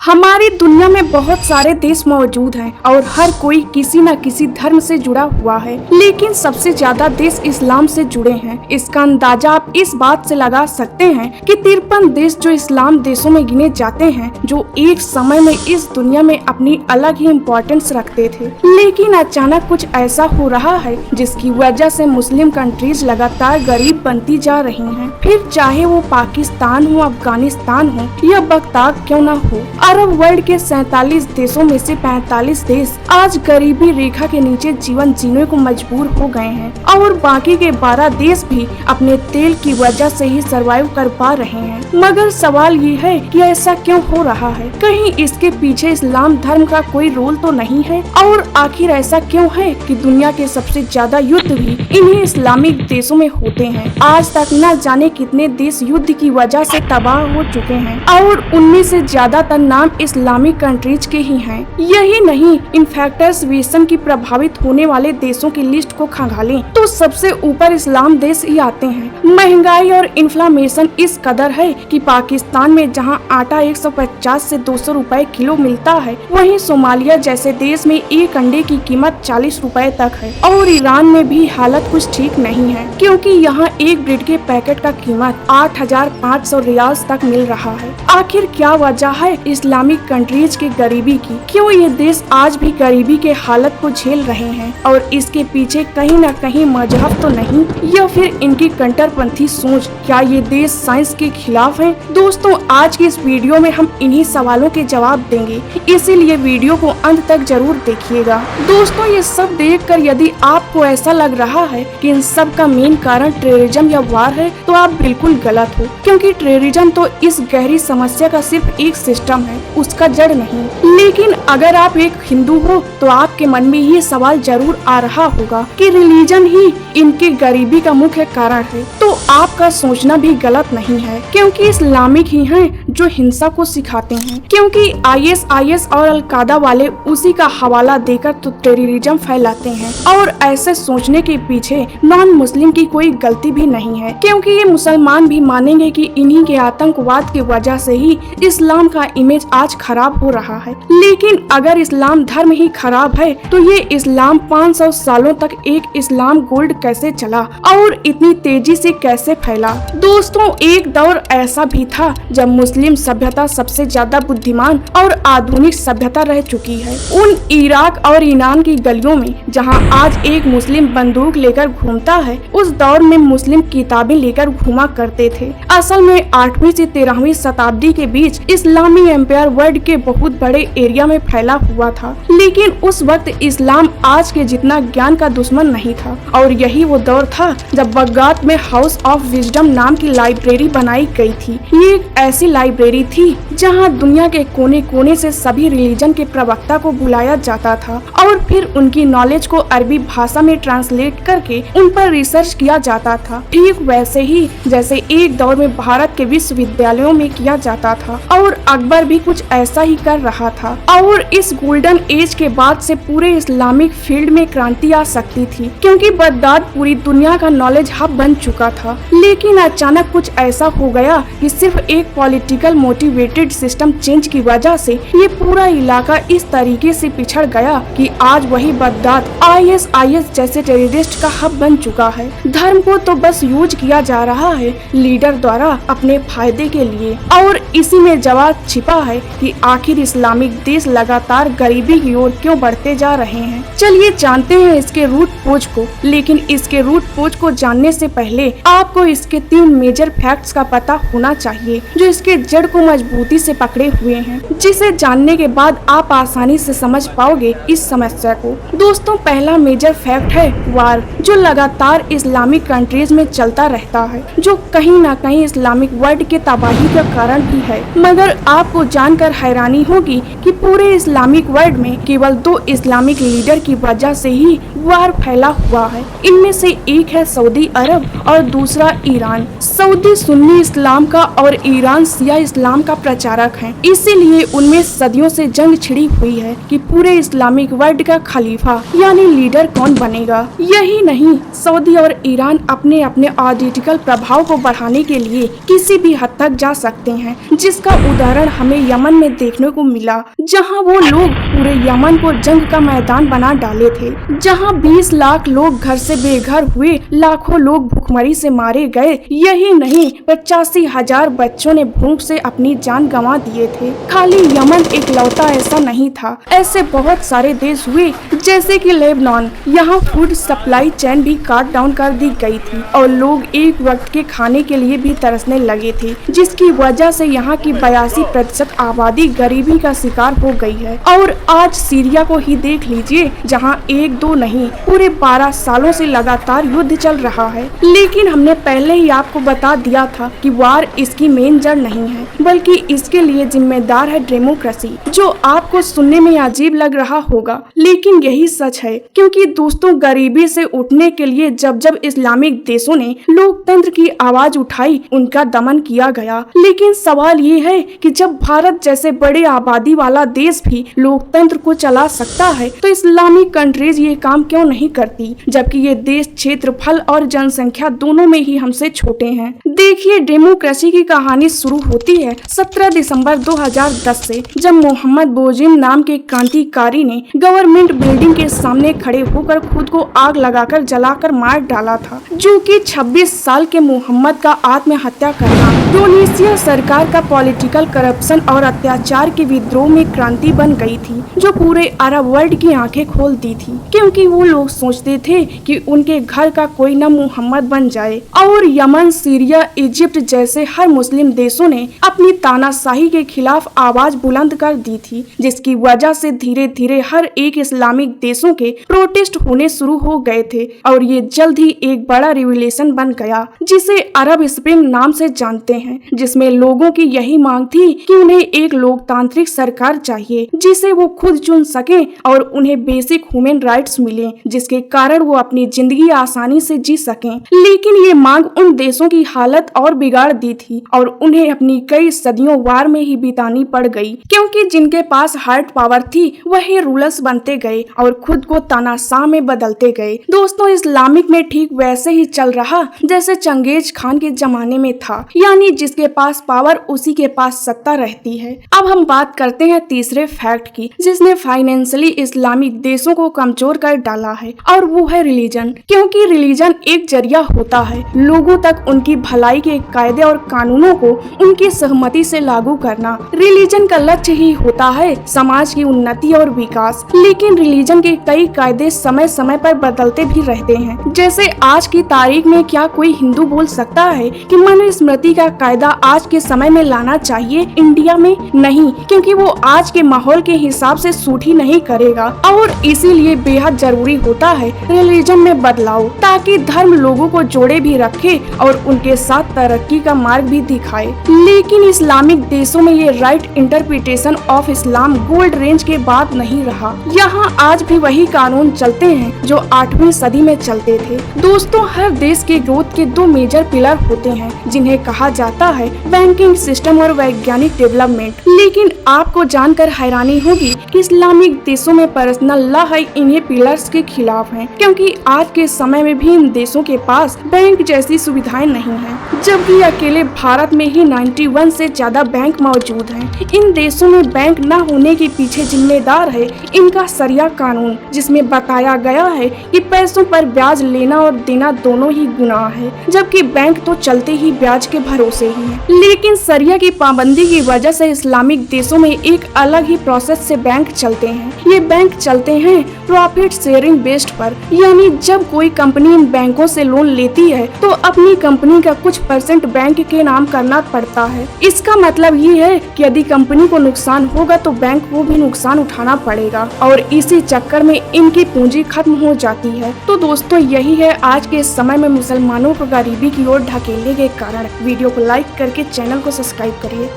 हमारी दुनिया में बहुत सारे देश मौजूद हैं और हर कोई किसी न किसी धर्म से जुड़ा हुआ है, लेकिन सबसे ज्यादा देश इस्लाम से जुड़े हैं। इसका अंदाजा आप इस बात से लगा सकते हैं कि 53 देश जो इस्लाम देशों में गिने जाते हैं, जो एक समय में इस दुनिया में अपनी अलग ही इम्पोर्टेंस रखते थे, लेकिन अचानक कुछ ऐसा हो रहा है जिसकी वजह से मुस्लिम कंट्रीज लगातार गरीब बनती जा रही हैं। फिर चाहे वो पाकिस्तान हो, अफगानिस्तान हो या बगदाद क्यों न हो, अरब वर्ल्ड के 47 देशों में से 45 देश आज गरीबी रेखा के नीचे जीवन जीने को मजबूर हो गए हैं और बाकी के 12 देश भी अपने तेल की वजह से ही सरवाइव कर पा रहे हैं। मगर सवाल ये है कि ऐसा क्यों हो रहा है? कहीं इसके पीछे इस्लाम धर्म का कोई रोल तो नहीं है? और आखिर ऐसा क्यों है कि दुनिया के सबसे ज्यादा युद्ध भी इन्हीं इस्लामिक देशों में होते हैं? आज तक न जाने कितने देश युद्ध की वजह से तबाह हो चुके हैं और उनमें से ज्यादातर नाम इस्लामिक कंट्रीज के ही हैं। यही नहीं, इन्फेक्टस विषम की प्रभावित होने वाले देशों की लिस्ट को खंगालें तो सबसे ऊपर इस्लाम देश ही आते हैं। महंगाई और इन्फ्लेमेशन इस कदर है कि पाकिस्तान में जहां आटा 150 से 200 रुपए किलो मिलता है, वहीं सोमालिया जैसे देश में एक अंडे की कीमत 40 रुपए तक है। और ईरान में भी हालत कुछ ठीक नहीं है, क्योंकि यहाँ एक ब्रेड के पैकेट का कीमत 8,500 रियाल्स तक मिल रहा है। आखिर क्या वजह है इस्लामिक कंट्रीज के गरीबी की? क्यों ये देश आज भी गरीबी के हालत को झेल रहे हैं? और इसके पीछे कहीं न कहीं मजहब तो नहीं या फिर इनकी कट्टरपंथी सोच? क्या ये देश साइंस के खिलाफ हैं? दोस्तों, आज की इस वीडियो में हम इन्हीं सवालों के जवाब देंगे, इसीलिए वीडियो को अंत तक जरूर देखिएगा। दोस्तों, ये सब देखकर यदि आपको ऐसा लग रहा है कि इन सब का मेन कारण टेररिज्म या वार है, तो आप बिल्कुल गलत हो, क्योंकि टेररिज्म तो इस गहरी समस्या का सिर्फ एक सिस्टम है, उसका जड़ नहीं। लेकिन अगर आप एक हिंदू हो तो आपके मन में ये सवाल जरूर आ रहा होगा कि रिलीजन ही इनकी गरीबी का मुख्य कारण है। तो आपका सोचना भी गलत नहीं है, क्योंकि इस्लामिक ही हैं जो हिंसा को सिखाते हैं, क्योंकि ISIS और अल-कायदा वाले उसी का हवाला देकर तो टेररिज्म फैलाते हैं। और ऐसे सोचने के पीछे नॉन मुस्लिम की कोई गलती भी नहीं है, क्योंकि ये मुसलमान भी मानेंगे कि इन्हीं के आतंकवाद की वजह से ही इस्लाम का इमेज आज खराब हो रहा है। लेकिन अगर इस्लाम धर्म ही खराब है तो ये इस्लाम 500 सालों तक एक इस्लाम गोल्ड कैसे चला और इतनी तेजी से कैसे फैला? दोस्तों, एक दौर ऐसा भी था जब मुस्लिम सभ्यता सबसे ज्यादा बुद्धिमान और आधुनिक सभ्यता रह चुकी है। उन इराक और ईरान की गलियों में जहां आज एक मुस्लिम बंदूक लेकर घूमता है, उस दौर में मुस्लिम किताबें लेकर घूमा करते थे। असल में 8वीं से 13वीं शताब्दी के बीच इस्लामी एम्पायर वर्ल्ड के बहुत बड़े एरिया में फैला हुआ था, लेकिन उस वक्त इस्लाम आज के जितना ज्ञान का दुश्मन नहीं था। और यही वो दौर था जब बगदाद में हाउस ऑफ विजडम नाम की लाइब्रेरी बनाई गई थी। ये एक ऐसी लाइब्रेरी थी जहां दुनिया के कोने कोने से सभी रिलीजन के प्रवक्ता को बुलाया जाता था और फिर उनकी नॉलेज को अरबी भाषा में ट्रांसलेट करके उन पर रिसर्च किया जाता था, ठीक वैसे ही जैसे एक दौर में भारत के विश्वविद्यालयों में किया जाता था। और अकबर भी कुछ ऐसा ही कर रहा था। और इस गोल्डन एज के बाद से पूरे इस्लामिक फील्ड में क्रांति आ सकती थी, क्योंकि बगदाद पूरी दुनिया का नॉलेज हब बन चुका था। लेकिन अचानक कुछ ऐसा हो गया कि सिर्फ एक पॉलिटिकल मोटिवेटेड सिस्टम चेंज की वजह से ये पूरा इलाका इस तरीके से पिछड़ गया कि आज वही बगदाद ISIS जैसे टेररिस्ट का हब बन चुका है। धर्म को तो बस यूज किया जा रहा है लीडर द्वारा अपने फायदे के लिए, और इसी में जवाब छिपा है कि आखिर इस्लामिक देश लगातार गरीबी की ओर क्यों बढ़ते जा रहे हैं। चलिए जानते हैं इसके रूट कोज को। लेकिन इसके रूट कोज को जानने से पहले आपको इसके 3 मेजर फैक्ट्स का पता होना चाहिए जो इसके जड़ को मजबूती से पकड़े हुए हैं, जिसे जानने के बाद आप आसानी से समझ पाओगे इस समस्या को। दोस्तों, पहला मेजर फैक्ट है वार, जो लगातार इस्लामिक कंट्रीज में चलता रहता है, जो कहीं न कहीं इस्लामिक वर्ल्ड के तबाही का कारण भी है। मगर आपको जानकर हैरानी होगी कि पूरे इस्लामिक वर्ल्ड में केवल 2 इस्लामिक लीडर की वजह से ही वार फैला हुआ है। इनमें से एक है सऊदी अरब और दूसरा ईरान। सऊदी सुन्नी इस्लाम का और ईरान शिया इस्लाम का प्रचारक है, इसीलिए उनमें सदियों से जंग छिड़ी हुई है कि पूरे इस्लामिक वर्ल्ड का खलीफा यानी लीडर कौन बनेगा। यही नहीं, सऊदी और ईरान अपने अपने आइडियोलॉजिकल प्रभाव को बढ़ाने के लिए किसी भी हद तक जा सकते हैं, जिसका उदाहरण हमें यमन में देखने को मिला, जहां वो लोग पूरे यमन को जंग का मैदान बना डाले थे, जहां 20 लाख लोग घर से बेघर हुए, लाखों लोग भूखमरी से मारे गए। यही नहीं, 85,000 बच्चों ने भूख से अपनी जान गंवा दिए थे। खाली यमन एक लौता ऐसा नहीं था, ऐसे बहुत सारे देश हुए जैसे कि लेबनान। यहाँ फूड सप्लाई चेन भी काट डाउन कर दी गई थी और लोग एक वक्त के खाने के लिए भी तरसने लगे थे, जिसकी वजह से यहाँ की 82% आबादी गरीबी का शिकार हो गई है। और आज सीरिया को ही देख लीजिए, जहाँ एक दो नहीं पूरे 12 सालों से लगातार युद्ध चल रहा है। लेकिन हमने पहले ही आपको बता दिया था कि वार इसकी मेन जड़ नहीं है, बल्कि इसके लिए जिम्मेदार है डेमोक्रेसी, जो आपको सुनने में अजीब लग रहा होगा, लेकिन यही सच है। क्योंकि दोस्तों, गरीबी से उठने के लिए जब जब इस्लामिक देशों ने लोकतंत्र की आवाज उठाई, उनका दमन किया गया। लेकिन सवाल ये है कि जब भारत जैसे बड़े आबादी वाला देश भी लोकतंत्र को चला सकता है, तो इस्लामिक कंट्रीज ये काम क्यों नहीं करती, जबकि ये देश क्षेत्रफल और जनसंख्या दोनों में ही हमसे छोटे हैं। देखिए, डेमोक्रेसी की कहानी शुरू होती है 17 दिसंबर 2010 से, जब मोहम्मद बोजिम नाम के क्रांतिकारी ने गवर्नमेंट बिल्डिंग के सामने खड़े होकर खुद को आग लगाकर जलाकर मार डाला था, जो कि 26 साल के मोहम्मद का आत्महत्या करना इंडोनेशिया सरकार का पॉलिटिकल करप्शन और अत्याचार के विद्रोह में क्रांति बन गई थी, जो पूरे अरब वर्ल्ड की आंखें खोल दी थी। क्योंकि वो लोग सोचते थे कि उनके घर का कोई न मोहम्मद बन जाए। और यमन, सीरिया, इजिप्ट जैसे हर मुस्लिम देशों ने अपनी तानाशाही के खिलाफ आवाज बुलंद कर दी थी, जिसकी वजह से धीरे धीरे हर एक इस्लामिक देशों के प्रोटेस्ट होने शुरू हो गए थे और ये जल्द ही एक बड़ा रिवॉल्यूशन बन गया, जिसे अरब स्प्रिंग नाम से जानते हैं, जिसमें लोगों की यही मांग थी कि उन्हें एक लोकतांत्रिक सरकार चाहिए जिसे वो खुद चुन सकें और उन्हें बेसिक ह्यूमन राइट्स मिले, जिसके कारण वो अपनी जिंदगी आसानी से जी सकें। लेकिन ये मांग उन देशों की हालत और बिगाड़ दी थी और उन्हें अपनी कई सदियों वार में ही बितानी पड़ गई, क्योंकि जिनके पास हार्ड पावर थी वही रूलर्स बनते गए और खुद को तानाशाह में बदलते गए। दोस्तों, इस्लामिक में ठीक वैसे ही चल रहा जैसे चंगेज खान के जमाने में था, यानी जिसके पास पावर उसी के पास सत्ता रहती है। अब हम बात करते हैं तीसरे फैक्ट की, जिसने फाइनेंशियली इस्लामिक देशों को कमजोर कर डाला है, और वो है रिलीजन। क्योंकि रिलीजन एक जरिया होता है लोगों तक उनकी भलाई के कायदे और कानूनों को उनकी सहमति से लागू करना। रिलीजन का लक्ष्य ही होता है समाज की उन्नति और विकास। लेकिन रिलीजन के कई कायदे समय समय पर बदलते भी रहते हैं। जैसे आज की तारीख में क्या कोई हिंदू बोल सकता है कि मनुस्मृति का कायदा आज के समय में लाना चाहिए इंडिया में? नहीं, क्योंकि वो आज के माहौल के हिसाब से सूट ही नहीं करेगा। और इसीलिए बेहद जरूरी होता है रिलीजन में बदलाव, ताकि धर्म लोगों को जोड़े भी रखे और उनके साथ तरक्की का मार्ग भी दिखाए। लेकिन इस्लामिक देशों में ये right interpretation of Islam gold range के बाद नहीं रहा। यहाँ आज भी वही कानून चलते हैं जो 8वीं सदी में चलते थे। दोस्तों, हर देश के ग्रोथ के 2 मेजर पिलर होते हैं, जिन्हें कहा जाता है बैंकिंग सिस्टम और वैज्ञानिक डेवलपमेंट। लेकिन आपको जानकर हैरानी होगी कि इस्लामिक देशों में पर्सनल लॉ है इन्हीं पिलर्स के खिलाफ है, क्योंकि आज के समय में भी इन देशों के पास बैंक जैसी सुविधाएं नहीं है, जबकि अकेले भारत में ही 91 से ज्यादा बैंक मौजूद हैं। इन देशों में बैंक न होने के पीछे जिम्मेदार है इनका शरिया कानून, जिसमें बताया गया है कि पैसों पर ब्याज लेना और देना दोनों ही गुनाह है, जबकि बैंक तो चलते ही ब्याज के भरोसे ही है। लेकिन शरिया की पाबंदी की वजह से इस्लामिक देशों में एक अलग ही प्रोसेस से बैंक चलते हैं। ये बैंक चलते हैं प्रॉफिट शेयरिंग बेस्ड पर, यानी जब कोई कंपनी इन बैंकों से लोन लेती है तो अपनी कंपनी का कुछ % बैंक के नाम करना पड़ता है। इसका मतलब ये है कि यदि कंपनी को नुकसान होगा तो बैंक को भी नुकसान उठाना पड़ेगा और इसी चक्कर में इनकी पूंजी खत्म हो जाती है। तो दोस्तों, यही है आज के समय में मुसलमानों को गरीबी की ओर ढकेलने के कारण। वीडियो को लाइक करके चैनल को सब्सक्राइब करिए।